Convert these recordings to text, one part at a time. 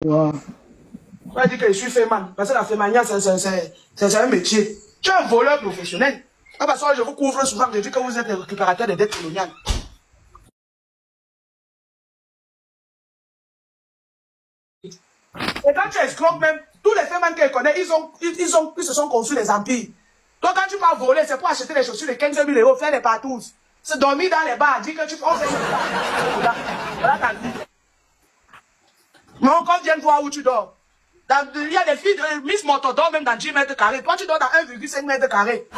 Wow. On va dire que je suis féman. Parce que la fémania, c'est un métier. Tu es un voleur professionnel. Ah, parce que je vous couvre souvent, je dis que vous êtes les récupérateurs des dettes coloniales. Et quand tu escroques même, tous les femmes qu'elle connaît, ils se sont conçus des empires. Donc quand tu vas voler, c'est pour acheter des chaussures de 15 000 euros, faire des partous. C'est dormir dans les bars, dire que tu fais voilà ta vie. Non, quand vienne voir où tu dors. Il y a des filles, Miss Moto dort même dans 10 mètres carrés. Toi, tu dors dans 1,5 mètres carrés.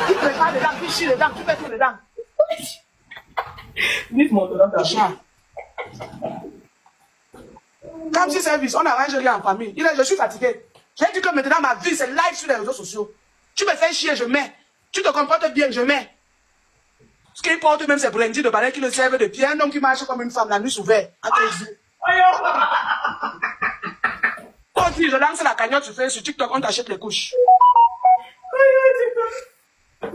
Tu prépares dedans, tu chies dedans, tu fais tout dedans. Miss Moto dans ta chambre. Comme si service, on arrange rien en famille. Je suis fatigué. J'ai dit que maintenant ma vie c'est live sur les réseaux sociaux. Tu me fais chier, je mets. Tu te comportes bien, je mets. Ce qui importe même c'est Brandy de balai qui le servent de pied. Un homme qui marche comme une femme la nuit ouverte. Quand je lance la cagnotte sur TikTok, on t'achète les couches. Vous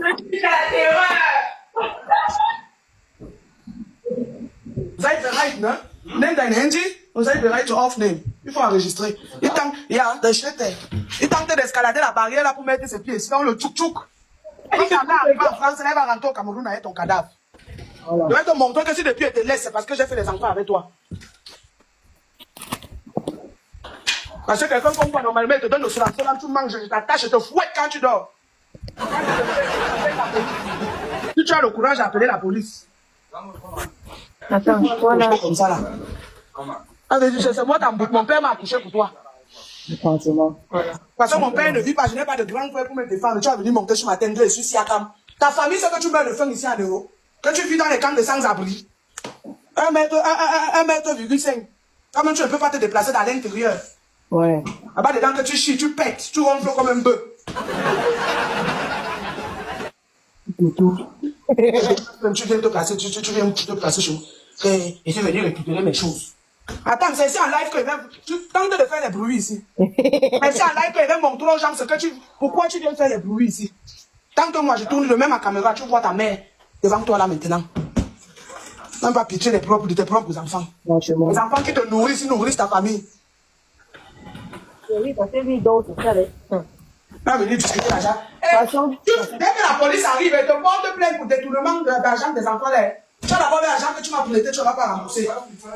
avez le right, non? Name dein Handy, vous avez le right to off name. Il faut enregistrer. Il tente d'escalader la barrière là pour mettre ses pieds. Sinon, le tchouk-tchouk. Quand ça va arriver en France, elle va rentrer au Cameroun avec ton cadavre. Je vais te montrer que si depuis elle te laisse, c'est parce que j'ai fait des enfants avec toi. Parce que quelqu'un comme toi, normalement, il te donne le soin, tu manges, je t'attache, je te fouette quand tu dors. Si tu as le courage d'appeler la police. Attends, voilà. Comme ça là. C'est moi, mon père m'a accouché pour toi. Voilà. Parce que mon père ne vit pas, je n'ai pas de grand frère pour me défendre. Tu as venu monter sur ma tête, je suis Siakam. Ta famille, c'est que tu meurs de faim ici en Europe. Que tu vis dans les camps de sans-abri. 1,5 m. Comment tu ne peux pas te déplacer dans l'intérieur? Ouais. Là-bas dedans que tu chies, tu pètes, tu ronfles comme un bœuf. Tu viens te placer, tu viens te placer chez moi. Et tu veux venir récupérer mes choses. Attends, c'est ici en live que tu tentes de faire des bruits ici. C'est ici en live que je vais montrer aux gens ce que pourquoi tu viens faire des bruits ici. Tant que moi je tourne le même à caméra, tu vois ta mère devant toi là maintenant. Même pas pitié de tes propres enfants. Non, chez moi. Les enfants qui te nourrissent, ils nourrissent ta famille. Oui, parce que lui, donc, c'est ça, Va venir discuter l'argent. Dès que la police arrive, elle te porte plainte pour détournement d'argent des enfants là. Tu as d'abord l'argent que tu m'as prêté, tu ne vas pas rembourser.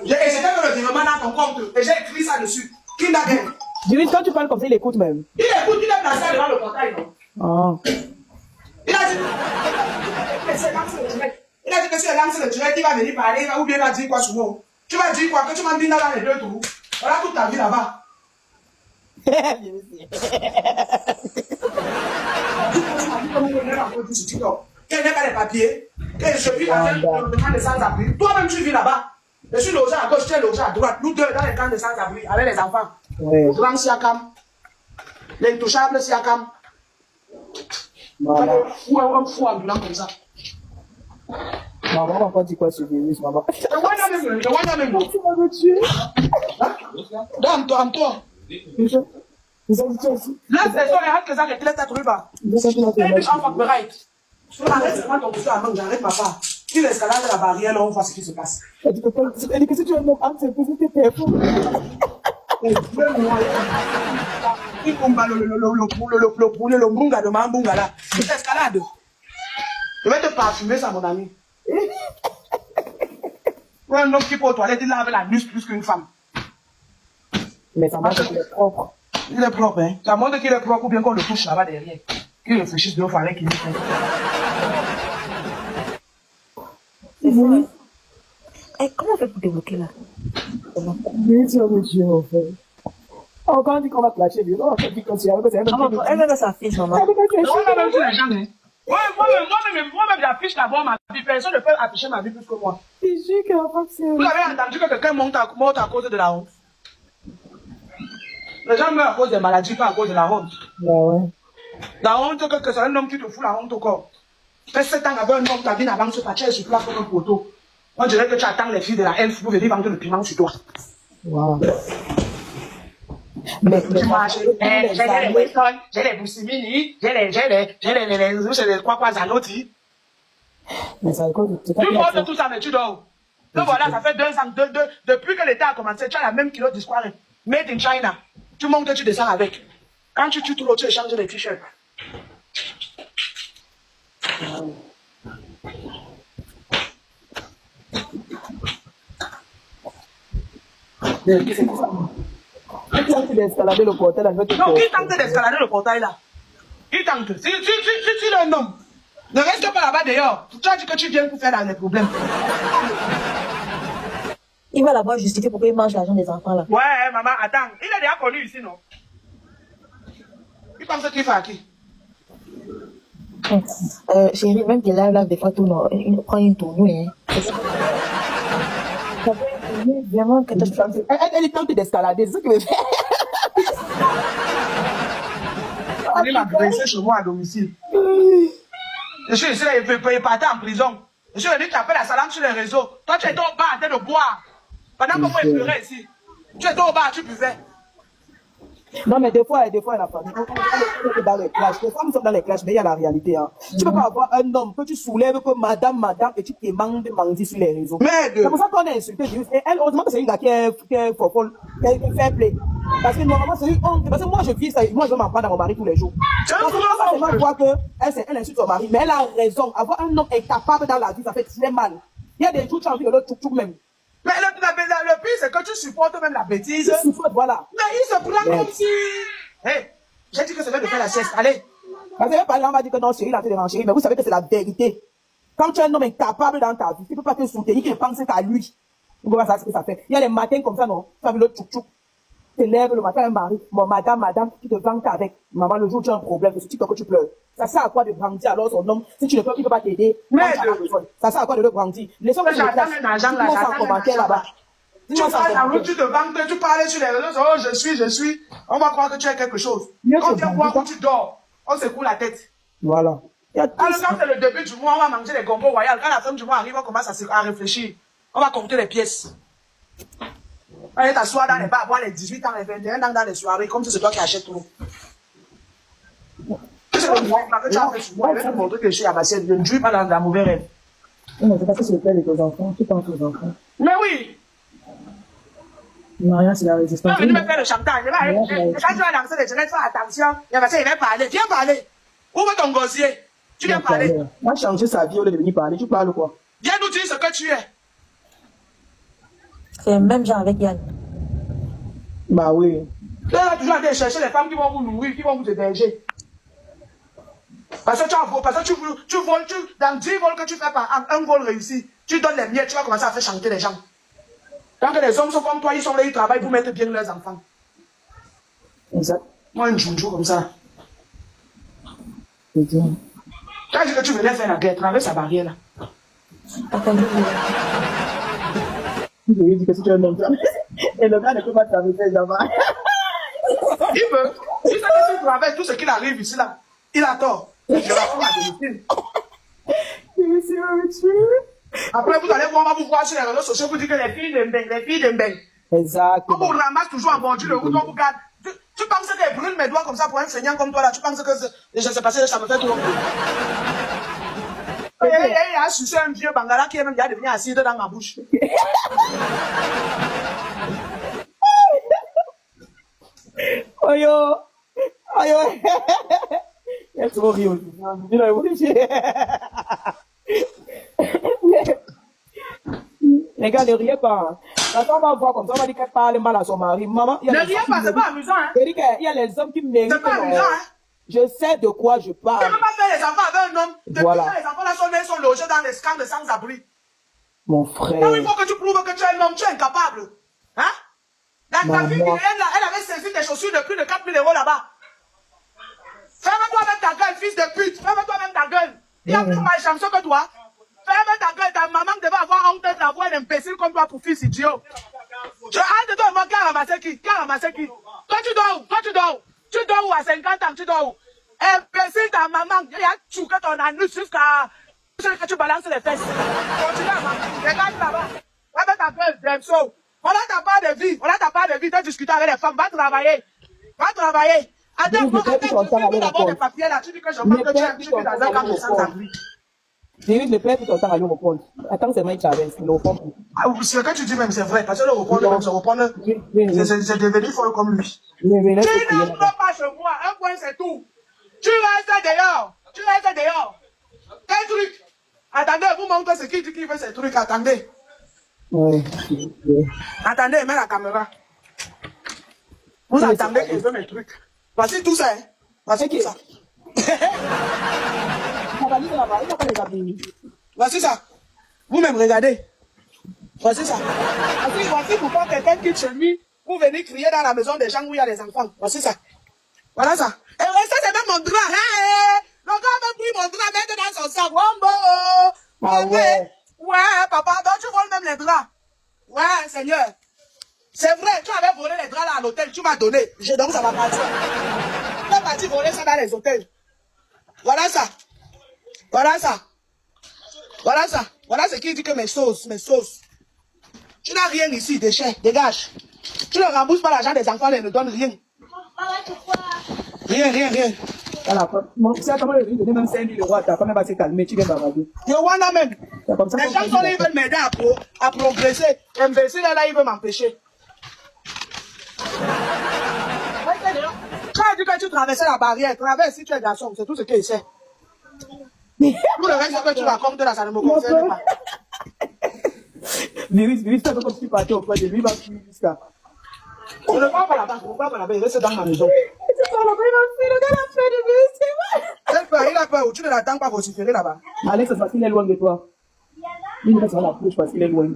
Et c'était le virement dans ton compte. Et j'ai écrit ça dessus. Kindergarten. Divis, quand tu parles comme ça, il écoute même. Il écoute, il est placé devant le portail, non? Oh. Il a dit que si elle lance le direct, il va venir parler, ou bien il va dire quoi sur moi. Tu vas dire quoi? Que tu m'as mis dans les deux trous. Voilà toute ta vie là-bas. Qu'elle n'est pas les papiers, que je vis dans un camp de sans-abri. Toi-même, tu vis là-bas. Je suis logé à gauche, tu es logé à droite. Nous deux dans les camps de sans-abri, avec les enfants. Ouais. Le grand Siakam, l'intouchable Siakam. Voilà. Un fou ambulant comme ça. Maman m'a pas dit quoi sur le virus, maman. Tu vas me tuer. Dans toi. Vous avez dit aussi. Là, c'est ça, les que ça, les têtes drüber. J'arrête papa. Il escalade la barrière, là, on voit ce qui se passe. Elle dit que si tu veux me prendre, c'est pour tes téléphone. Il combat le bunga de Mambunga là. C'est escalade. Je vais te parfumer ça, mon ami. Un homme qui peut aux toilettes, il lave la nuit plus qu'une femme. Mais ça marche, il est propre. Il est propre, hein. Ça montre qu'il est propre ou bien qu'on le touche là-bas derrière. Qu'il réfléchisse de fois avec qu'il est fait. C'est vrai. Eh, comment on fait pour débloquer là? Mais tu vas me tuer, en fait. Oh, quand on dit qu'on va clasher, on va faire du conseil. Elle ça affiche, maman. Moi-même, j'affiche d'abord ma vie. Personne ne peut afficher ma vie plus que moi. C'est juste que vous avez entendu que quelqu'un monte à cause de la honte? Les gens meurent à cause des maladies, pas à cause de la honte. Bah ouais. La honte, que c'est un homme qui te fout la honte au corps. Fais 7 ans avec un homme, ta vie n'avance pas, tu es sur place comme un poteau. On dirait que tu attends les filles de la elfe pour venir vendre le piment sur toi. Wow. Mais j'ai les Weston, j'ai les Boussimini, j'ai les quoi Zanotti. Mais ça cause tu portes tout ça, mais tu dors. Donc voilà, ça fait 2 ans, depuis que l'État a commencé, tu as la même kilo d'histoire. Made in China. Tu montes, tu descends avec. Quand tu tues tout l'autre, tu échanges les t-shirts. Qui tente d'escalader le portail là? Non, qui tente d'escalader le portail là? Qui tente? Si tu es un homme, ne reste pas là-bas dehors. Tu as dit que tu viens pour faire des problèmes. Il va là-bas justifier pourquoi il mange l'argent des enfants là. Ouais, maman, attends. Il est déjà connu ici, non? Il pense qu'il fait à qui? Chérie, même tes lives là, des fois, tout, non, il prend une tournée. Hein. Ça peut être vraiment catastrophique. Elle tente d'escalader, c'est ce que je fais. Il m'a agressé chez moi à domicile. Je suis ici, là, il peut partir en prison. Je suis venu taper la salade sur les réseaux. Toi, tu étais au bar en train de boire. Pendant que moi, je pleurais ici. Tu étais au bar, tu buvais. Non, mais des fois, la famille, on est dans les clashs. Des fois, nous sommes dans les clashs, mais il y a la réalité. Hein. Tu peux pas avoir un homme que tu soulèves que madame, et tu te demandes de mentir sur les réseaux. C'est pour ça qu'on est insulté. Et elle, heureusement que c'est une gars qui est fair play. Parce que normalement, c'est une honte. Parce que moi, je vis ça, moi, je vais m'en prendre à mon mari tous les jours. Parce que ça, c'est mal voir qu'elle insulte son mari. Mais elle a raison. Avoir un homme incapable dans la vie, ça fait très mal. Il y a des jours, tu as envie de le tout même. Mais le pire, c'est que tu supportes même la bêtise. Tu supportes, voilà. Mais il se prend comme si... Hé, j'ai dit que c'est l'heure de faire la sieste. Allez. Parce que par exemple, on va dire que non, chérie, il a fait des chérie, mais vous savez que c'est la vérité. Quand tu es un homme incapable dans ta vie, tu ne peux pas te soutenir, qui ne pense qu'à lui. Vous voyez ça, ce que ça fait. Il y a les matins comme ça, non? Tu as vu le tchouk-tchouk. Tu te lèves le matin, un mari, bon, madame, tu te vantes avec maman le jour où tu as un problème, c'est que tu pleures. Ça sert à quoi de brandir alors son homme, si tu ne peux, il ne peut pas t'aider. Ça sert à quoi de le brandir? Laissons le j'attends un argent là, j'attends un là-bas. Tu parles la route, tu te vantes, tu parles sur les réseaux, oh, je suis. On va croire que tu as quelque chose. Quand tu vois où tu dors, on secoue la tête. Voilà. Alors, quand c'est le début du mois, on va manger les gombo royales. Quand la fin du mois arrive, on commence à réfléchir. On va compter les pièces. On va t'asseoir dans les bars, boire les 18 ans, les 21 ans dans les soirées, comme si c'est toi qui achètes tout. C'est le mois que tu as fait sur moi, je vais te montrer que je suis abassé. Je ne joue pas dans la mauvaise rêve. Non, c'est parce que c'est le père de tes enfants. Tu penses aux enfants. Mais oui. Maria, c'est la résistance. Tu vas venir me faire le chantage. Quand tu vas danser, les jeunes, fais attention. Il va parler. Viens parler. Ouvre ton gosier. Tu viens parler. Moi, changer sa vie au lieu de venir parler. Tu parles quoi? Viens nous dire ce que tu es. C'est le même genre avec Yann. Bah oui. Tu vas toujours aller chercher les femmes qui vont vous nourrir, qui vont vous héberger. Parce que tu voles, dans 10 vols que tu fais par un vol réussi, tu donnes les miettes, tu vas commencer à faire chanter les gens. Tant que les hommes sont comme toi, ils sont là, ils travaillent pour mettre bien leurs enfants. Exact. Moi, un joujou comme ça. C'est bien. Tu as dit que tu venais faire la guerre, traverse la barrière là. Je lui ai dit que si tu es un homme, et le gars ne peut pas traverser là-bas. Il veut. Si ça que tu traverses tout ce qu'il arrive ici là, il a tort. Je raconte à domicile. Après, vous allez voir, on va vous voir sur les réseaux sociaux, vous dites que les filles de Mbeng. Exactement. On vous ramasse toujours en bordure de route, on vous garde. Tu penses que je brûle mes doigts comme ça pour un seigneur comme toi là, tu penses que je sais pas si ça me fait tout. Il a sucé un vieux bangala qui est même déjà devenu acide dans ma bouche. Oyo. Oyo. Il est trop vieux. Il est obligé. Les gars, ne riez pas. Quand on va voir comme ça, on va dire qu'elle parle mal à son mari. Maman, il y a ne riez pas, c'est pas amusant. Hein? Il y a les hommes qui méritent. C'est pas amusant. Hein? Je sais de quoi je parle. Tu ne peux pas faire les enfants avec un homme. Depuis voilà. que les enfants là sont logés dans les camps de sans-abri. Mon frère. Non, il faut que tu prouves que tu es un homme, tu es incapable. Hein? Ta fille, elle avait saisi tes chaussures de plus de 4 000 € là-bas. Ferme-toi même ta gueule, fils de pute. Ferme-toi même ta gueule. Il y a plus mal chanceux que toi. Ferme ta gueule, ta maman devait avoir honte d'avoir un imbécile comme toi pour fils idiot. Tu arrête de toi, qui a ramassé qui? Qui a ramassé qui? Toi, tu dors où? Toi, tu dors où? Tu dors où à 50 ans? Tu dors où? Imbécile, ta maman, il a chouqué ton anus jusqu'à que tu balances les fesses. Continue à maman. Regarde là-bas. Ferme ta gueule, Demso. On a ta part de vie. On a ta part de vie. Tu discuter avec les femmes. Va travailler. Va travailler. Attends, tu dis d'abord des papiers là. Tu dis que je manque que tu es dans un camp de sans-abri. J'ai le père tout le temps à lui répondre. Attends, c'est moi qui t'avais, il répond plus. Ce que tu dis même, c'est vrai. Parce que le répondre, même se répondre, c'est devenu folle comme lui. Tu n'entres pas chez moi, un point c'est tout. Tu restes dehors. Tu restes dehors. Quel truc? Attendez, vous montrez ce qui dit qu'il fait ces trucs. Attendez. Oui. Attendez, mets la caméra. Vous attendez qu'il veut mes trucs. Voici tout ça. Hein. Voici tout ça. Voici ça. Vous-même, regardez. Voici ça. Voici pourquoi quelqu'un quitte chez lui pour venir crier dans la maison des gens où il y a des enfants. Voici ça. Voilà ça. Et ça, c'est même mon drap. Hey, le gars m'a pris mon drap, mettre dans son sac. Wombo. Ah ouais. Ouais, papa, donc tu voles même les draps. Ouais, Seigneur. C'est vrai, tu avais volé les draps là à l'hôtel, tu m'as donné. Donc ça va partir. Tu es parti voler ça dans les hôtels. Voilà ça. Voilà ça. Voilà ça. Voilà ce qui dit que mes sauces. Tu n'as rien ici, déchets, dégage. Tu ne rembourses pas l'argent des enfants, ils ne donnent rien. Rien. Voilà, c'est comment le donner même 5 000 euros à ta femme, elle va se calmer, tu viens bavarder. Yo, voilà même. Les gens sont là, ils veulent m'aider à progresser. Imbécile là, ils veulent m'empêcher. Tu as dit que tu traversais la barrière, traverse si tu es garçon, c'est tout ce qu'il sait. Tout le reste que tu racontes là, ça ne me concerne pas. Virus, toi, comme tu partais auprès de lui, il va finir jusqu'à. On ne parle pas là-bas, il reste dans ma maison. Le gars a fait de virus, c'est vrai. Il a peur, ou tu ne l'attends pas vociférer là-bas. Alex, c'est parce qu'il est loin de toi. Il reste dans la couche parce qu'il est loin.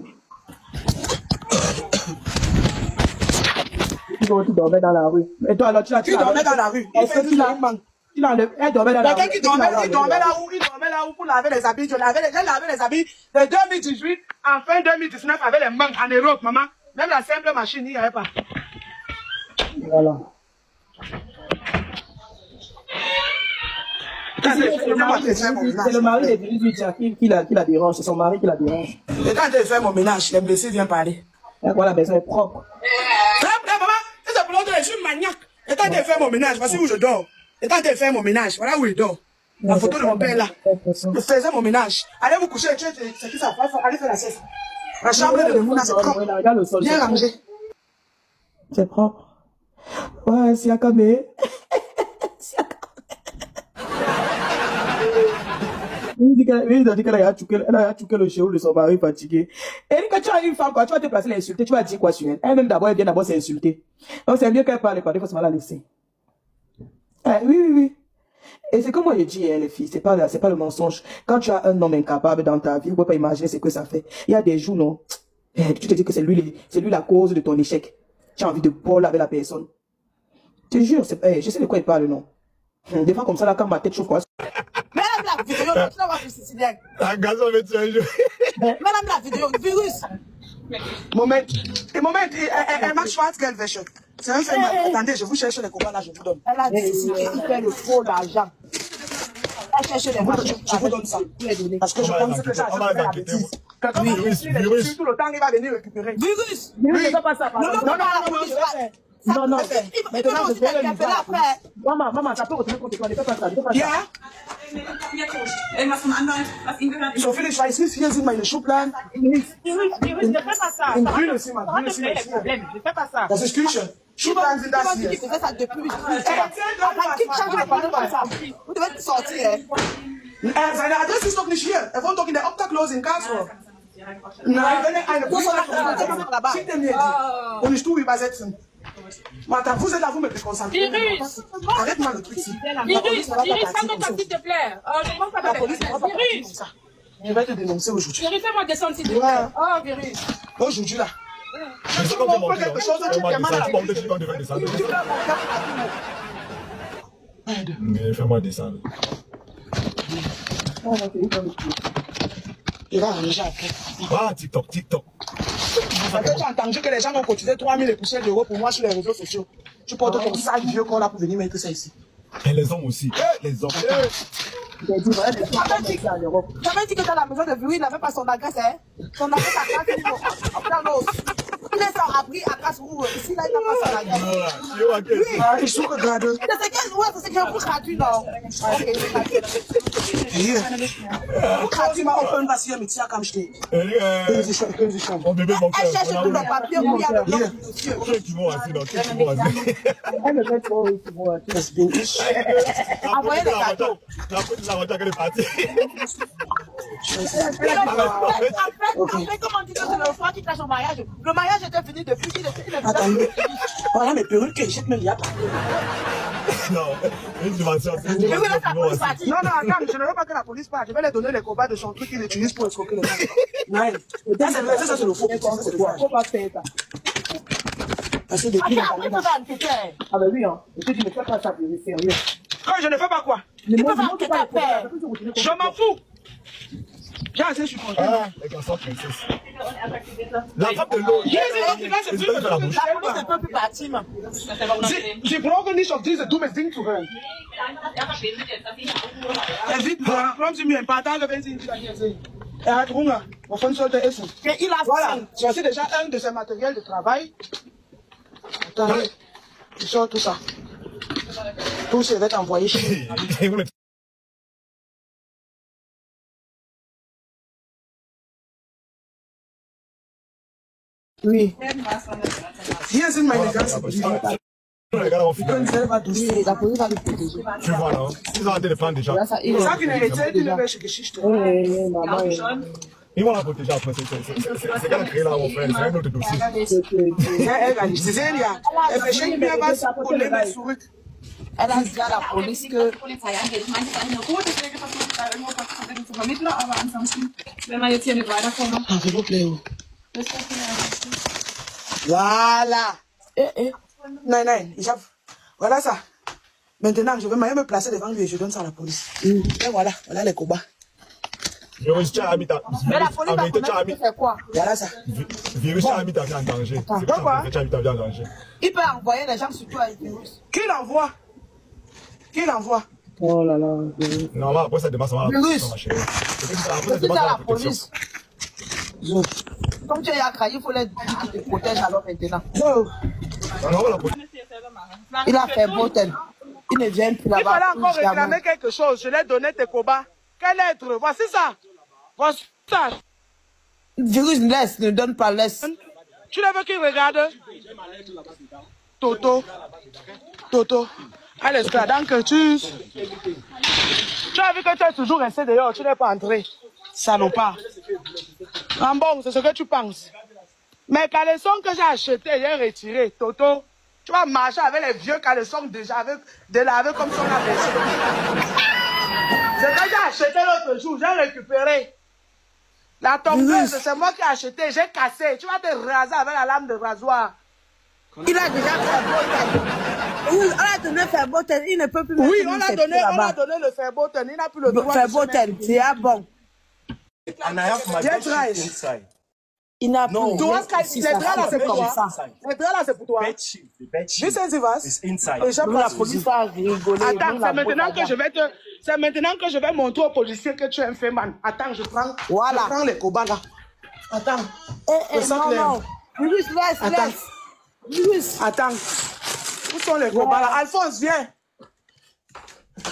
Tu dormais dans la rue. Et toi, alors, tu dormais dans la rue. Est-ce que tu l'as manqué? Elle dormait dans la rue. Quelqu'un qui dormait là où pour laver les habits. J'ai lavé les habits de 2018 en fin 2019 avec les mains en Europe, maman. Même la simple machine, il n'y avait pas. Voilà. C'est le mari de 18 qui la dérange. C'est son mari qui la dérange. Et quand elle fait mon ménage, l'imbécile vient parler. Voilà, la maison est propre. Maman, c'est pour l'autre, je suis maniaque. Et quand elle fait mon ménage, voici où je dors. Et quand elle fait mon ménage, voilà où il dort. La photo de mon père là. Je faisais mon ménage. Allez vous coucher, c'est qui ça? Allez faire la sieste. La chambre de Mouna, c'est propre. Bien rangé. C'est propre. Ouais, c'est Akame. Elle a dit qu'elle a tué le chéou de son mari fatigué. Et quand tu as une femme, quand tu vas te placer l'insulter, tu vas dire quoi sur elle? Elle-même d'abord, elle vient d'abord s'insulter. Donc c'est mieux qu'elle parle, il faut se mal la laisser. Oui. Et c'est comme moi je dis, les filles, c'est pas le mensonge. Quand tu as un homme incapable dans ta vie, vous pouvez pas imaginer ce que ça fait. Il y a des jours, non, tu te dis que c'est lui la cause de ton échec. Tu as envie de parler avec la personne. Je te jure, je sais de quoi il parle, non. Des fois comme ça, là, quand ma tête chauffe, quoi. Madame la vidéo, tu n'as pas vu Sicilien. Un gazon met un jeu. Madame la vidéo, virus. Moment, elle marche pas, quelle version? C'est un fait. Attendez, je vous cherche les copains là, je vous donne. Elle a décidé, il fait le trop d'argent. Elle cherche les marques, je vous donne ça. Parce que je pense que ça, je vais la bêtise. Virus. Tout le temps, il va venir récupérer. Virus. Virus, ne fais pas ça. Non. Maintenant, je vais le faire. Maman, ça peut retourner contre toi. Ne fais pas ça. Ja? Irgendwas vom Anwalt, was ihm gehört. So viele Scheiße, hier sind meine Schubladen. Virus, ne fais pas ça. In grün ist immer, grün ist immer. Ne fais pas ça. Das ist Küche. Schubladen sind das hier. Tu fais ça depuis. Vous devez sortir. Seine Adresse ist doch nicht hier. Er wohnt doch in der Obdachlosen in Karlsruhe. Nein, wenn er eine Brüste hat, schickt er mir die. Und ich tue übersetzen. Madame, vous êtes là, vous me déconcentrez. Virus! Arrête-moi le truc ici. Virus, fais-moi s'il te plaît. Je ne pas de Virus! Je vais te dénoncer aujourd'hui. Virus, fais-moi descendre s'il te plaît. Oh, Virus. Aujourd'hui là. Je sais pas comment quelque chose, tu fais mais fais-moi descendre. Il va arranger après. Ah, TikTok. Parce que tu as entendu que les gens ont cotisé 3 000 et poussières d'euros pour moi sur les réseaux sociaux. Tu portes ton sale vieux corps là pour venir mettre ça ici. Et les hommes aussi. Les hommes. J'avais dit que dans la maison de Virus, il n'avait pas son adresse, hein. Son adresse à 4 000 euros. Il est sans abri à Casse-Roue. Ici, là, il n'a pas ça la gueule. Oui, ils sont regardés. C'est que vous traduisez, non? Vous traduisez, ma open va s'y mettre à comme je t'ai. Mon bébé, mon cœur. Elle cherche tous les papiers, il y a le blanc du dossier. Ceux qui vont assis, donc, ceux qui vont assis. Envoyez les cadeaux. La petite aventure qu'elle est partie. Après, comment on dit que c'est le frère qui cache son mariage? Le mariage était fini depuis qu'il était. Attendez. Voilà mes perruques que jette même il y a pas. Non, une dimension. Non, attends, je ne veux pas que la police parte. Je vais les donner les combats de son truc qu'il utilise pour escroquer les gens. Non, ça c'est le faux. Faut pas faire ça. Parce que depuis Après, tu vas enquêter. Ah ben oui, hein. Et puis tu ne fais pas ça, c'est sérieux. quand je ne fais pas quoi? Tu peux pas enquêter après. Je m'en fous. J'ai assez supporté. Ah, les garçons princesse. La femme de l'eau. La police La police ne peut plus partir. Sie brauchen nicht auf diese dummes Ding zu hören. Sieht, warum Sie mir ein paar Tage, wenn Sie ihn wieder hier sehen? Hat Hunger. Wovon sollte er essen? Il a Voilà. faim. Voici déjà un de ses matériels de travail. Attendez. Je sors tout ça. Tout ça va être envoyé chez lui. Oui. Hier sind meine ganzen Briefe. Regarde mon fils. Selber durch. La police va le protéger. Tu vois, non? Ils ont arrêté de prendre déjà. Sag Ihnen, erzählt Ihnen welche Geschichte. Ils vont la protéger après. C'est qu'elle a créé là, mon frère. C'est un autre dossier. Sehr ärgerlich. Sie sehen ja, er verschenkt mir was und nimmt es zurück. Elle a dit à la police que Polizei angeht. Ich meine, es ist eigentlich noch gut, deswegen versuche ich da irgendwo was zu finden zu vermitteln, aber ansonsten, wenn wir jetzt hier nicht weiterkommen, Ah, s'il vous plaît. das ist vielleicht. Voilà. Nein, nein, ich hab. Voilà ça. Maintenant, je vais me placer devant lui et je donne ça à la police. Et voilà, voilà les combats. Virus, tu as mis ta. mais la police En va vérité, tu as connaître mis. que c'est quoi? Voilà ça. Virus, tu as mis ta vie en danger. C'est quoi? Tu as mis ta vie en danger. Il peut envoyer les gens sur toi avec le virus. Qui l'envoie? Qui l'envoie? Oh là là. Non, après ça dépasse ma Virus. ma chérie. Après ça Tu dis dépasse à ma la protection. police. Comme tu es Yakra, il faut les dire qu'ils te protègent alors maintenant. Oh. Non, la police. Il a fait beau tel. Il ne vient plus Il là-bas. fallait encore plus jamais. réclamer quelque chose. Je l'ai donné tes combats. Quel être? Voici ça. Voici ça. Virus, laisse, ne donne pas, laisse. Tu le veux qu'il regarde? Toto. Toto. Allez, donc tu as vu que tu es toujours resté dehors, tu n'es pas entré. Salopard. En bon, c'est ce que tu penses. Mes caleçons que j'ai achetés, j'ai retiré. Toto, tu vas marcher avec les vieux caleçons déjà délavés comme ça on a laissé. C'est que j'ai acheté l'autre jour, j'ai récupéré. La tombeuse, c'est moi qui ai acheté, j'ai cassé. Tu vas te raser avec la lame de rasoir. Il a déjà fait beau tel. Oui, on a donné faire beau tel. Il ne peut plus mettre Oui, ses on a pieds donné là-bas. le Fairboten. Il n'a plus le droit Faire de beau se tel, mettre. c'est à bon. And I have my Get bed right. sheet inside. Il n'a No. plus. Tu vois, Si les ça draps là, fait c'est pour comme toi. ça. Les draps là, c'est pour toi. Bed sheet. The bed sheet This is vas. is inside. Et j'ai Nous, la pas de police souci. va rigoler. Attends, nous, la c'est maintenant boîte à que je vais c'est maintenant que je vais montrer aux policiers que tu es un fait man. Attends, je prends les cobas là. Attends. Eh, Le sac non, là. non. Virus, laisse, Attends. laisse. Virus. Attends. Où sont les cobas là? Alphonse, viens.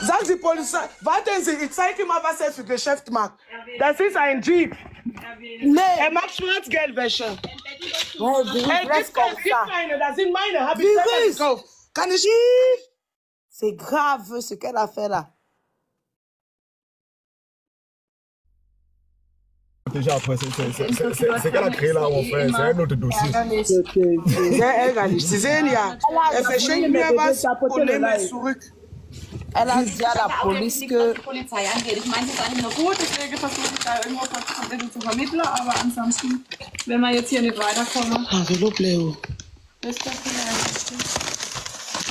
Sag die Polizei, warten Sie, ich zeige ihm mal, was er für Geschäft macht. Das ist ein Jeep. Mais, macht Schwarzgeldwäsche. ouais, virus, laisse comme ça. Keine, das sind meine, hab ich Virus. selber gekauft. Kann ich? C'est grave ce qu'elle a fait là. Déjà après, c'est qu'elle a créé là, mon frère. C'est un autre dossier. Sehr ärgerlich. Sie sehen ja, er verschenkt mir was und nimmt es zurück. Elle a dit à la police que Was die Polizei angeht. Ich meine, es ist eigentlich noch gut, deswegen versuche ich da irgendwo was zu finden zu vermitteln, aber ansonsten, wenn wir jetzt hier nicht weiterkommen, Ah, s'il vous plaît. das ist das vielleicht.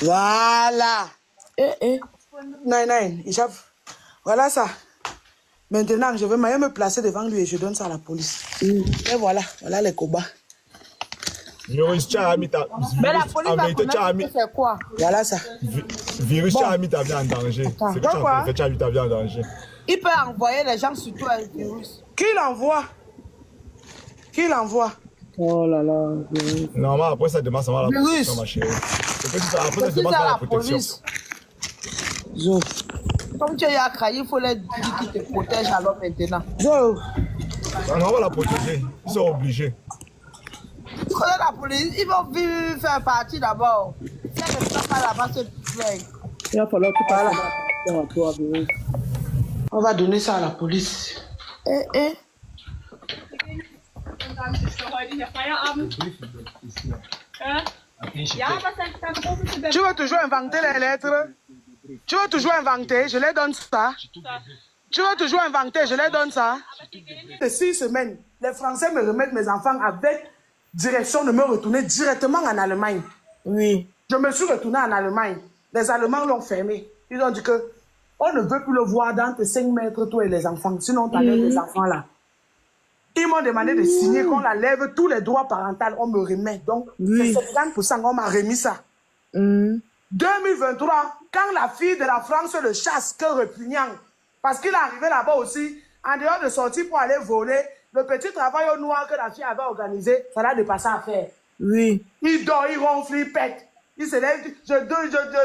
Voilà. Nein, ich hab. Voilà ça. Maintenant, je vais me placer devant lui et je donne ça à la police. Et voilà les combats. Virus, tu as mis ta. mais la police En va vérité, tu as mis. connaître que c'est quoi. Voilà ça. Virus, tu as mis ta vie en danger. C'est que tu as fait, tu as mis ta vie en danger. Il peut envoyer les gens sur toi avec le virus. Qui l'envoie? Qui l'envoie? Oh là là. Normalement, après ça demande ça va la protection, ma chérie. Après ça demande ça va la protection. Zo. Comme tu es à Kraï, il faut les dire qu'ils te protègent alors maintenant. Zo. On va la protéger. Ils sont obligés. Quand la police, ils vont venir faire partie d'abord. Si elle ne fait pas là-bas, c'est plaigne. Il va falloir tout parler à toi. On va donner ça à la police. Und dann ist für heute hier Feierabend. Ja, was ist dein großes Tu veux toujours inventer les lettres? Tu veux toujours inventer? Je les donne ça. Tu veux toujours inventer? Je les donne ça. Et 6 semaines, les Français me remettent mes enfants avec direction de me retourner directement en Allemagne. Oui. Je me suis retourné en Allemagne. Les Allemands l'ont fermé. Ils ont dit que on ne veut plus le voir dans tes 5 mètres, toi et les enfants. Sinon, tu enlèves les enfants là. Ils m'ont demandé de signer qu'on enlève tous les droits parentaux. On me remet. Donc, c'est 50%. On m'a remis ça. 2023, quand la fille de la France le chasse, que repugnant, parce qu'il est arrivé là-bas aussi, en dehors de sortir pour aller voler, le petit travail au noir que la fille avait organisé, ça l'a dépassé à faire. Oui. Il dort, il ronfle, il pète. Il se lève, je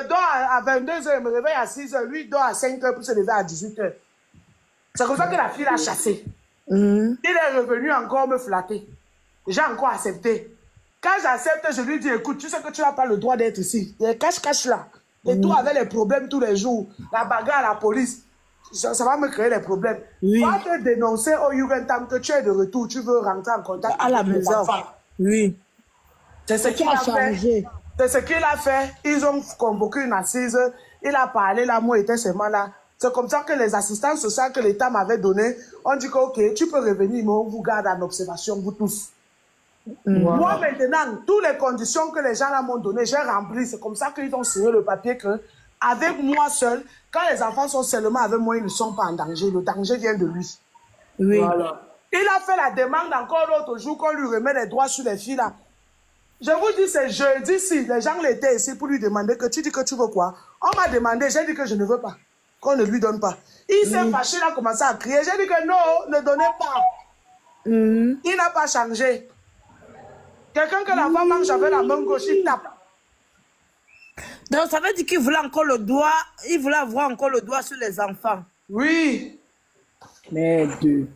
dors à 22h, je me réveille à 6h, lui il dort à 5h pour se lever à 18h. C'est comme ça que la fille l'a chassé. Il est revenu encore me flatter. J'ai encore accepté. Quand j'accepte, je lui dis, écoute, tu sais que tu n'as pas le droit d'être ici. Et cache là. Et toi avec les problèmes tous les jours, la bagarre à la police, ça va me créer des problèmes. Oui. Va te dénoncer au Jugendamt que tu es de retour, tu veux rentrer en contact À la avec les maison. enfants. Oui. C'est ce qu'il a fait. C'est ce qu'il a fait. Ils ont convoqué une assise. Il a parlé là, moi j'étais seulement là. C'est comme ça que les assistants sociaux que l'État m'avait donné, on dit que ok, tu peux revenir, mais on vous garde en observation, vous tous. Moi maintenant, toutes les conditions que les gens là m'ont données, j'ai rempli. C'est comme ça qu'ils ont signé le papier que, avec moi seul, quand les enfants sont seulement avec moi, ils ne sont pas en danger. Le danger vient de lui. Oui. Voilà. Il a fait la demande encore l'autre jour qu'on lui remet les droits sur les filles là. Je vous dis, c'est jeudi si les gens l'étaient ici pour lui demander que tu dis que tu veux quoi. On m'a demandé, j'ai dit que je ne veux pas. Qu'on ne lui donne pas. Il s'est fâché, il a commencé à crier. J'ai dit que non, ne donnez pas. Il n'a pas changé. Quelqu'un que la femme mange avec la main gauche, il tape. Donc ça veut dire qu'il voulait encore le doigt, il voulait avoir encore le doigt sur les enfants. Oui. Merde.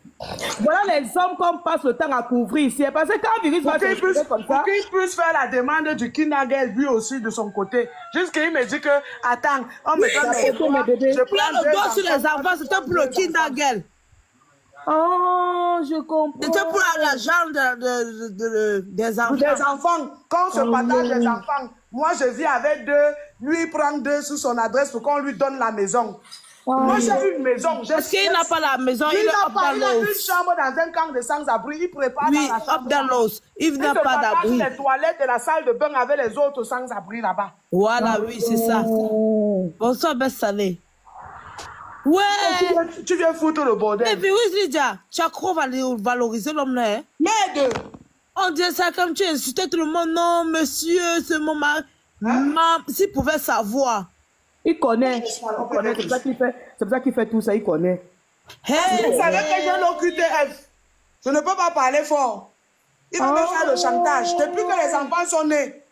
Voilà les hommes qu'on passe le temps à couvrir ici. Parce que quand Virus va se comme ça, pour qu'il puisse faire la demande du kindergarten lui aussi de son côté. Jusqu'il me dit que, attends, on me donne les droits, je prends Le doigt sur les enfants, c'était pour le kindergarten. oh, je comprends. C'était pour l'argent des enfants. des enfants. Quand on se partage les enfants, moi je vis avec 2, lui il prend 2 sur son adresse pour qu'on lui donne la maison. Moi j'ai une maison. Parce qu'il n'a pas la maison, il est up dans Il a une l'os. chambre dans un camp de sans-abri, il prépare Oui, dans la chambre. up dans l'os. Il n'a se pas partage d'abri. les toilettes de la salle de bain avec les autres sans-abri là-bas. Voilà, oui, c'est ça. Bonsoir, best salé. Ouais. Tu viens foutre le Mais bordel. Virus Lydia, tu as trop valorisé l'homme là. Hein? Merde. On dit ça comme tu insultais tout le monde. Non, monsieur, c'est mon mari. S'il pouvait savoir. Il connaît. C'est pour ça qu'il fait tout ça, il connaît. Hey. Vous savez que j'ai l'OQTF. Je ne peux pas parler fort. Il va me faire le chantage. Depuis que les enfants sont nés,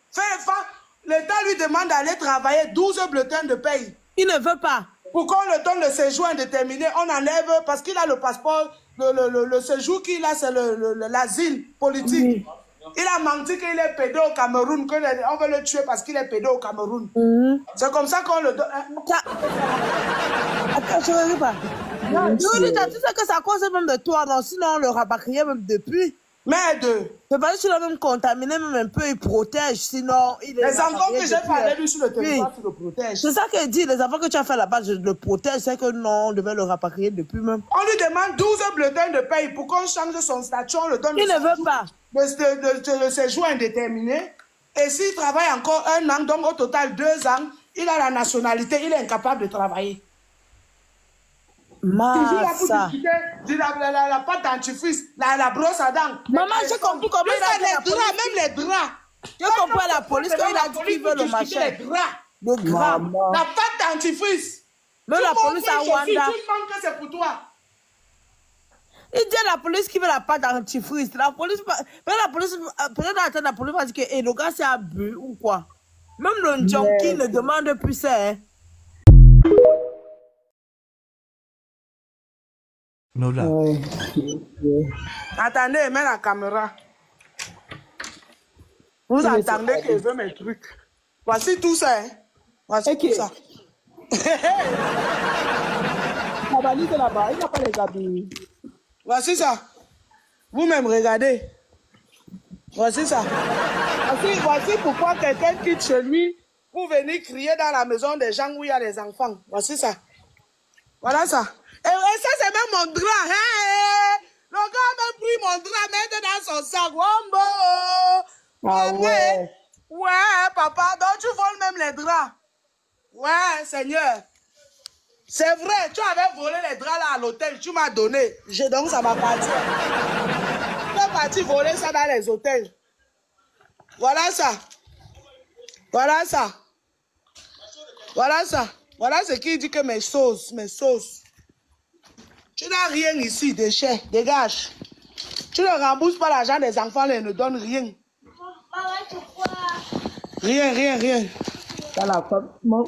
l'État lui demande d'aller travailler 12 bulletins de paye. Il ne veut pas. Pour qu'on le donne le séjour indéterminé, on enlève, parce qu'il a le passeport, le séjour qu'il a, c'est l'asile politique. Il a menti qu'il est pédé au Cameroun, qu'on veut le tuer parce qu'il est pédé au Cameroun. C'est comme ça qu'on le donne. Attends, je ne veux pas. Tu sais que ça cause même de toi, non? Sinon, on le rapatriait même depuis. Merde. C'est parce que tu l'as même contaminé, même un peu, il protège. Sinon, il est. Les enfants que j'ai parlé lui sur le territoire, tu le protèges. C'est ça qu'il dit, les enfants que tu as fait là-bas, je le protège. C'est que non, on devait le rapatrier depuis même. On lui demande 12 bulletins de paye pour qu'on change son statut, on le donne. Il ne veut pas. Le séjour indéterminé. Et s'il travaille encore 1 an, donc au total 2 ans, il a la nationalité, il est incapable de travailler. Toujours là pour discuter la pâte dentifrice, la brosse à dents. Maman, j'ai compris comment il a les draps, même les draps. J'ai compris à la police qu'il a dit qu'il veut le machin. Les draps. Le gras. La pâte dentifrice. Même la police à Wanda. Tu penses que c'est pour toi. Il dit à la police qu'il veut la pâte dentifrice. La police, peut-être la police va dire que le gars c'est un but ou quoi. Même le junkie ne demande plus ça. Hein. Nola. Attendez, mets la caméra. Vous entendez que je veux mes trucs. Voici tout ça. Hein. Voici tout ça. La valise est là-bas, il n'a pas les habits. Voici ça. Vous-même, regardez. Voici ça. Voici pourquoi quelqu'un quitte chez lui pour venir crier dans la maison des gens où il y a des enfants. Voici ça. Voilà ça. Et ça, c'est même mon drap. Hey! Le gars a même pris mon drap, mettre dans son sac. Wombo! Ah ouais. Ouais, papa. Donc tu voles même les draps. Ouais, Seigneur. C'est vrai, tu avais volé les draps là à l'hôtel. Tu m'as donné. Donc ça m'appartient. Tu es parti voler ça dans les hôtels. Voilà ça. Voilà ça. Voilà ça. Voilà ce qui dit que mes sauces. Tu n'as rien ici, déchets, dégage. Tu ne rembourses pas l'argent des enfants, ils ne donnent rien. Rien.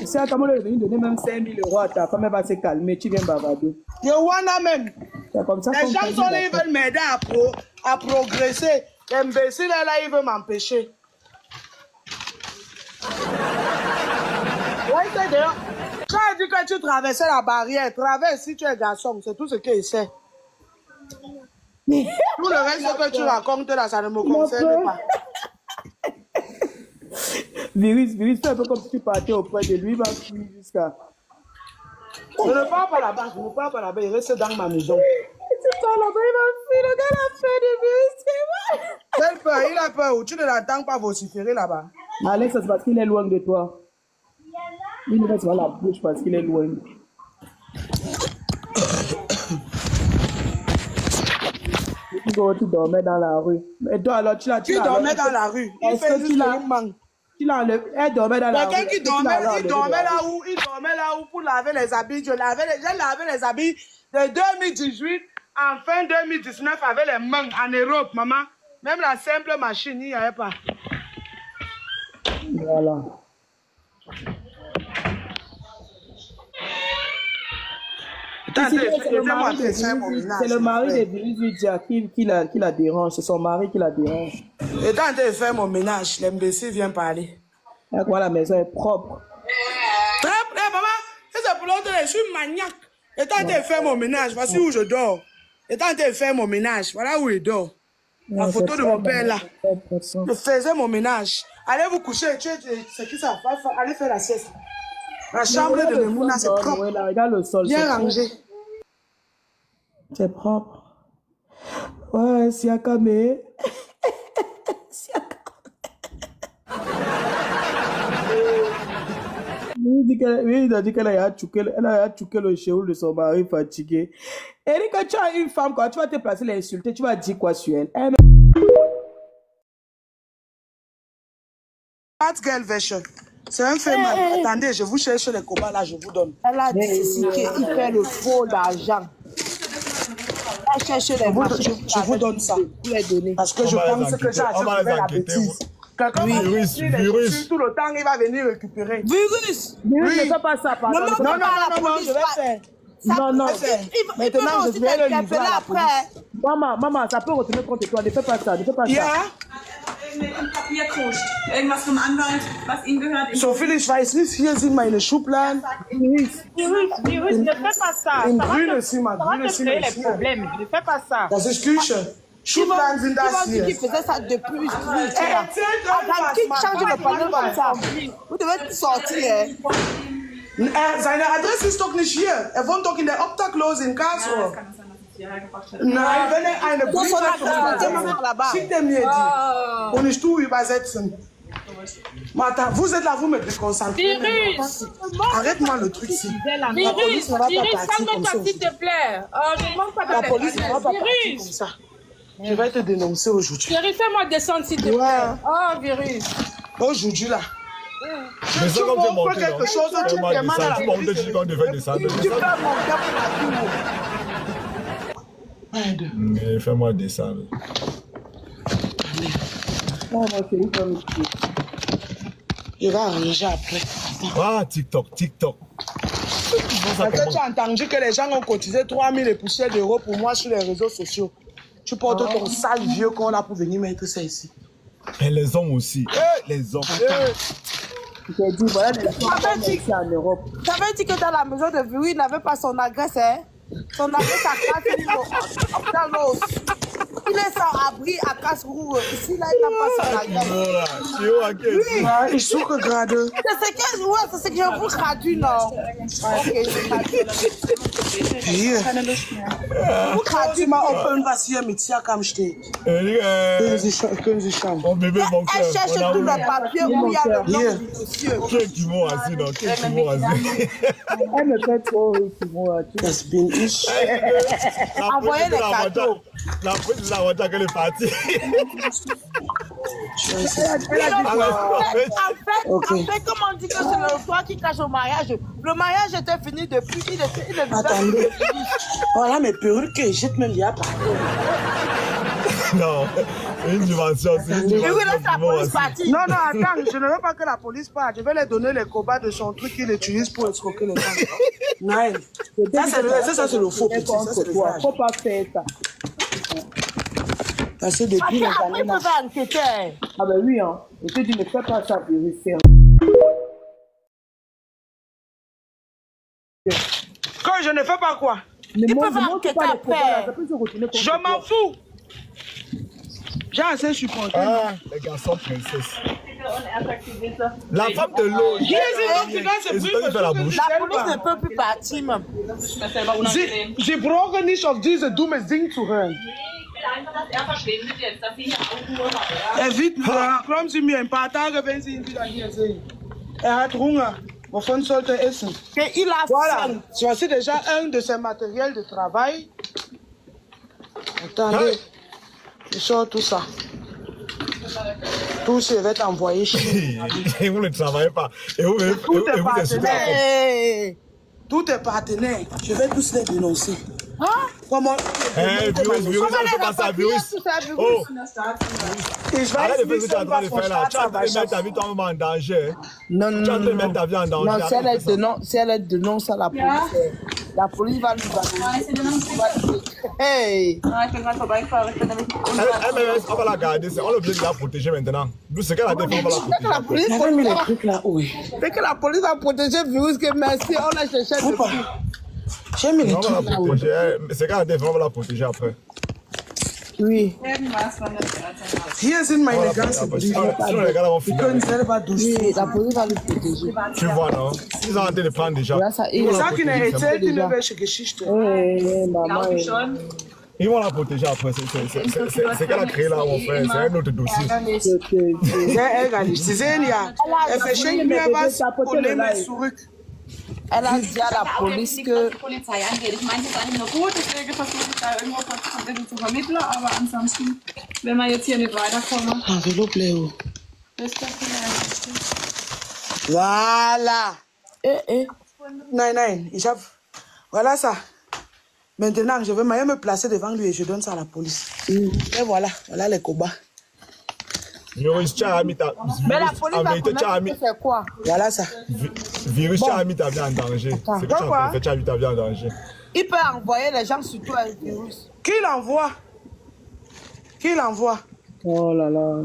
Si à ta maman est venue donner même 5 000 € à ta femme, elle va se calmer, tu viens bavarder. Même. C'est comme ça. Les gens sont là, ils veulent m'aider à progresser. L'imbécile est là, il veut m'empêcher. Ouais, c'est d'ailleurs. Quand il dit que tu traversais la barrière, traverse si tu es garçon, c'est tout ce qu'il sait. Tout le reste que tu racontes là, ça ne me concerne pas. Virus, c'est un peu comme si tu partais auprès de lui, il va fuir jusqu'à... Je ne pars pas là-bas, il reste dans ma maison. C'est pas là-bas, il va fuir, le gars a fait du virus, c'est Quelle peur, il a peur, tu ne l'attends pas vociférer là-bas. Alex, c'est parce qu'il est loin de toi. Il ne reste pas la bouche parce qu'il est loin. Tu dormais dans la rue. Et toi alors, tu dormais dans la rue. Est-ce que tu l'as enlevé? Elle dormait dans la rue. Quelqu'un qui dormait, il dormait là où pour laver les habits. J'ai lavé les habits de 2018 en fin 2019 avec les mains en Europe, maman. Même la simple machine, il n'y avait pas. Voilà. C'est le mari de Virus qui la dérange. C'est son mari qui la dérange. Et quand tu fais mon ménage, l'imbécile vient parler. La maison est propre. Très près, maman. C'est pour l'autre, je suis maniaque. Et quand tu fais mon ménage, voici où je dors. Et quand tu fais mon ménage, voilà où il dort. La photo de mon père là. Je faisais mon ménage. Allez vous coucher. C'est qui ça? Allez faire la sieste. La chambre de Memouna, c'est propre. Regarde le sol. Bien rangé. C'est propre. Ouais, Siakame. Il a dit qu'elle a tchouqué le chéoul de son mari fatigué. Et quand tu as une femme, quand tu vas te placer l'insulter, tu vas dire quoi sur elle? Bad girl version. C'est un fait mal. Attendez, je vous cherche les combats là, je vous donne. Elle a dit ici qu'il fait le faux d'argent. Elle cherche les machines. Je vous donne ça. Parce que je pense que j'ai fait la bêtise. Quelqu'un va virus. Tout le temps, il va venir récupérer. Virus. Ne fais pas ça, pardon. Non, je vais faire. Non. Maintenant, je vais le livrer à la police. Maman, ça peut retourner contre toi. Ne fais pas ça. Irgendwas vom Anwalt, was ihm gehört. Sophie, ich weiß nicht, hier sind meine Schubladen. Virus, ne fais pas ça. In grüne Zimmer, grüne Zimmer. Les problèmes. Ne fais pas ça. Das ist Küche. Schubladen sind das hier. Qui faisait ça depuis qui change le panneau comme ça. Vous devez sortir. Seine Adresse ist doch nicht hier. Er wohnt doch in der Obdachlosen in Karlsruhe. Nein, wenn er eine Brief hat, schickt er mir die. Und ich tue übersetzen. Martha, vous êtes là, vous me déconcentrez. Virus! Arrête-moi le truc ici. Virus, calme-toi s'il te plaît. Je ne manque pas de la police ne va pas partir comme ça. Je vais te dénoncer aujourd'hui. Chérie, fais-moi descendre s'il te plaît. Oh, Virus. Aujourd'hui là. Mais ça, comme tu es monté, quelque chose, tu demandes à la police. Tu peux monter pour la Mais fais-moi descendre. Je vais arranger après. Ah, TikTok. Est-ce que tu as entendu que les gens ont cotisé 3000 et poussières d'euros pour moi sur les réseaux sociaux? Tu portes ton sale vieux qu'on a pour venir mettre ça ici. Et les hommes aussi. Les hommes. J'ai dit, voilà, les gens ici en Europe. Ça veut dire que dans la maison de Viru, il n'avait pas son adresse, hein? Son adresse à Casse-Roux. Il est sans abri à Casse-Roux. Ici, là, il n'a pas son adresse. Oui, il souffre grade. C'est ce que je vous traduis, non? Ok, je traduis. Vous traduisez ma open vacille, mais tiens, comme je t'ai. Mon bébé, mon cœur. Elle cherche tout le papier où il y a le nom du monsieur. Quel qui m'ont assis, non? Quel qui m'ont assis. Elle me fait trop rire, qui m'ont assis. Envoyez les cadeaux. La police de la voiture qu'elle est partie. En fait, comme on dit que c'est le soir qui cache au mariage, le mariage était fini depuis. Attendez. Voilà mes perruques que jette même bien par Non, une dimension, c'est une dimension. Oui, laisse la police partir. Non, attends, je ne veux pas que la police parte. Je vais leur donner les combats de son truc qu'il utilise pour escroquer les gens. Non, ça c'est le faux petit. Il ne faut pas faire ça. Parce que depuis les années... Après, enquêter. Ah ben oui, hein. Je te dis, ne fais pas ça, vérifier. Quand je ne fais pas quoi? Ils peuvent enquêter après. Je m'en fous. J'ai assez supporté. Ah, les garçons princesses. La femme de l'eau. La police ne peut plus partir, même. Sie brauchen nicht auf diese dumme Ding zu hören. Wird nur, glauben Sie mir, ein paar Tage, wenn Sie ihn wieder hier sehen. Hat Hunger. Wovon sollte er essen? Voilà, voici déjà un de ses matériels de travail. Attendez, je sors tout ça. Tout ça va être envoyé chez Et vous ne travaillez pas. Et vous Tout est partenaire. Je vais tous les dénoncer. Comment? Virus, on peut passer à virus. Oh! Arrête de faire ce que tu es en train de faire là. Tu es en train de mettre ta vie toi-même en danger. Non, tu es en train de mettre ta vie en danger. Non, si elle dénonce à la police, la police va nous balayer. Hey! On va la garder. On est obligé de la protéger maintenant. Nous, c'est qu'elle a défendu, on va la protéger. On a mis les trucs là, oui. C'est que la police va protéger le virus, que merci, on a cherché le plus. J'ai mis les trucs là, oui. C'est qu'elle a défendu, on va la protéger après. Oui. Hier sind meine ganzen Briefe. Sinon, les gars vont Sie können selber durchsuchen. Oui, la police va nous protéger. Tu vois, non? Ils ont tenté de prendre déjà. Sag ihnen, erzählt ihnen welche Geschichte. Ils vont la protéger après. C'est qu'elle a créé là, mon frère. C'est un autre dossier. Sehr ärgerlich. Sie sehen ja, er verschenkt mir was und nimmt es zurück. Elle a dit à la police que... Polizei angeht. Ich meine, es ist eigentlich nur gut, deswegen versuche ich da irgendwo ein bisschen zu vermitteln, aber ansonsten, wenn wir jetzt hier nicht weiterkommen... Enveloppe, Léo. Ist das vielleicht... Voilà. Nein, ich hab... Voilà ça. Maintenant, je vais me placer devant lui et je donne ça à la police. Et voilà les combats. Virus, tu as mis ta... Mais la police va connaître c'est quoi? Voilà ça. Virus, tu as mis ta vie en danger. C'est que tu as mis ta vie en danger. Il peut envoyer les gens surtout à un virus. Qui l'envoie? Qui l'envoie? Oh là là.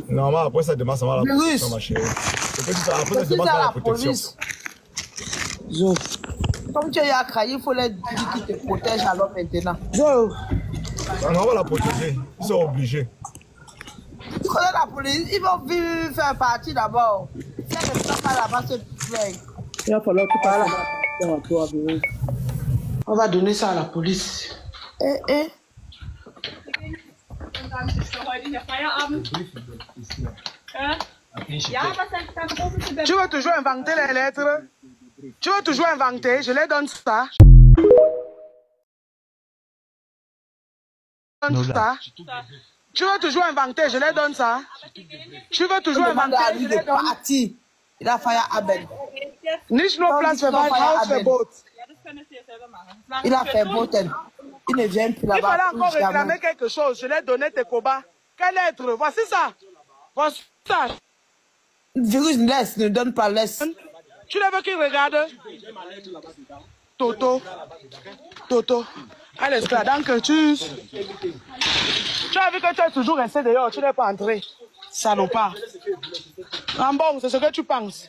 Normalement, après ça demande, ça va la protection, ma chérie. Après ça demande, ça va la protection. Comme tu as craqué, il faut les dire qu'ils te protègent alors maintenant. On va la protéger. Ils sont obligés. La police, ils vont faire partie d'abord. Si elle ne fait pas là-bas, c'est plein. Il va falloir que tu parles à toi, Virus. On va donner ça à la police. Tu vas toujours inventer les lettres? Tu vas toujours inventer? Je les donne ça. Tu vas toujours inventer, je les donne ça. Tu vas toujours inventer, je les donne. Il a failli à Ben. Nicht nur Platzverbot, Hausverbot. Il a fait Boten. Ils ne viennent plus là-bas. Il fallait encore réclamer quelque chose. Je l'ai donné tes cobas. Quel être? Voici ça. Voici ça. Virus, laisse, ne donne pas, laisse. Tu ne veux qu'il regarde? Toto. Toto. Allez, c'est là que tu as vu que tu es toujours resté dehors. Tu n'es pas entré. Salopard. Ah bon, c'est ce que tu penses.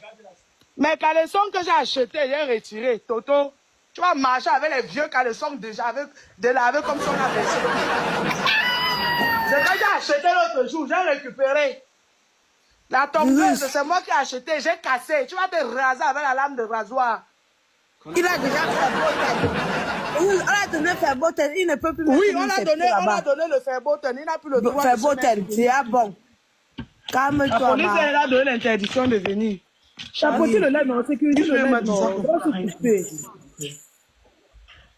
Mes caleçons que j'ai achetés, j'ai retiré. Toto. Tu vas marcher avec les vieux caleçons déjà délavés comme son aversion. C'est que j'ai acheté l'autre jour, j'ai récupéré. La tombeuse, c'est moi qui ai acheté, j'ai cassé. Tu vas te raser avec la lame de rasoir. Il a déjà fait beau. Oui, on a donné faire beau, il ne peut plus. Oui, on a donné le faire beau, il n'a plus le droit. Faire beau, c'est bon. Calme-toi. La police, elle a donné l'interdiction de venir. Chapeauter le lait, non, c'est que je le mets.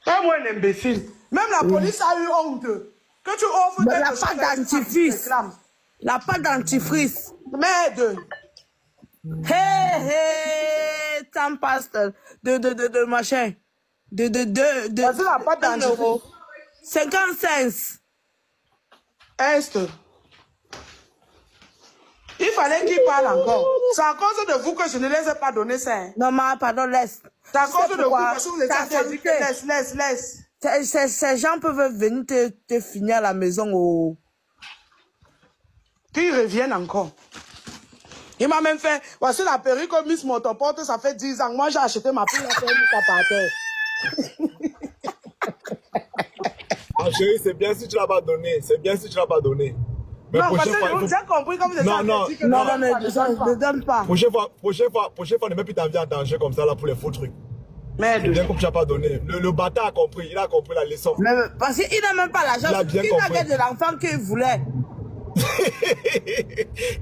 Pas moi un imbécile. Même la police a eu honte. Que tu offres la pâte dentifrice. La pâte dentifrice. Merde. Hey, temps passe de machin. Vas-y, la pâte dentifrice. 50 cents. Est. Il fallait qu'il parle encore. C'est à cause de vous que je ne les ai pas donné ça. Non, mais pardon, laisse. C'est à cause de vous que vous les avez dit que laisse. Ces gens peuvent venir te finir à la maison au... Qu'ils reviennent encore. Il m'a même fait, voici la perruque Miss Motoporte, ça fait 10 ans. Moi, j'ai acheté ma perruque, j'ai mis ça par terre. Ah, chérie, c'est bien si tu l'as pas donné. C'est bien si tu l'as pas donné. Mais non, parce que j'ai compris comme vous dit que non, ne donne pas. Prochaine fois, ne mets plus ta vie en danger comme ça là pour les faux trucs. Merde. Bien comme tu n'as pas donné. Le bâtard a compris, il a compris la leçon. Mais parce qu'il n'a même pas l'argent. Il a gagné de l'enfant qu'il voulait.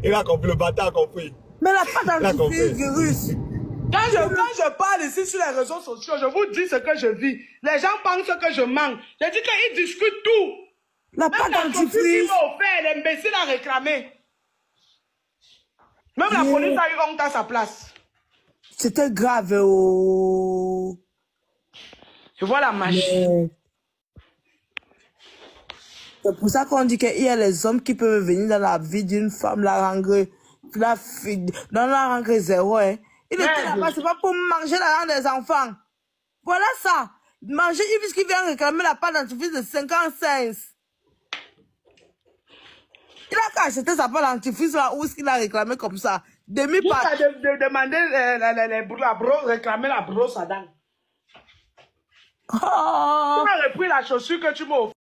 Il a compris, le bâtard a compris. Mais la pâte dentifrice, virus. Quand je parle ici sur les réseaux sociaux, je vous dis ce que je vis. Les gens pensent que je manque. Je dis qu'ils discutent tout. La pâte dentifrice. Même m'a offert, l'imbécile a réclamé. Même la police a eu honte à sa place. C'était grave. Oh. Je vois la machine. C'est pour ça qu'on dit qu'il y a les hommes qui peuvent venir dans la vie d'une femme, la rendre, zéro. Hein. Il était là-bas, c'est pas pour manger la langue des enfants. Voilà ça. Manger, puisqu'il vient réclamer la pâte dentifrice de 50 cents. Il a qu'à acheter sa pâte dentifrice là, où est-ce qu'il a réclamé comme ça? Demi-pâte. Il a demandé réclamer la brosse à dents. Tu as repris la chaussure que tu m'as offert.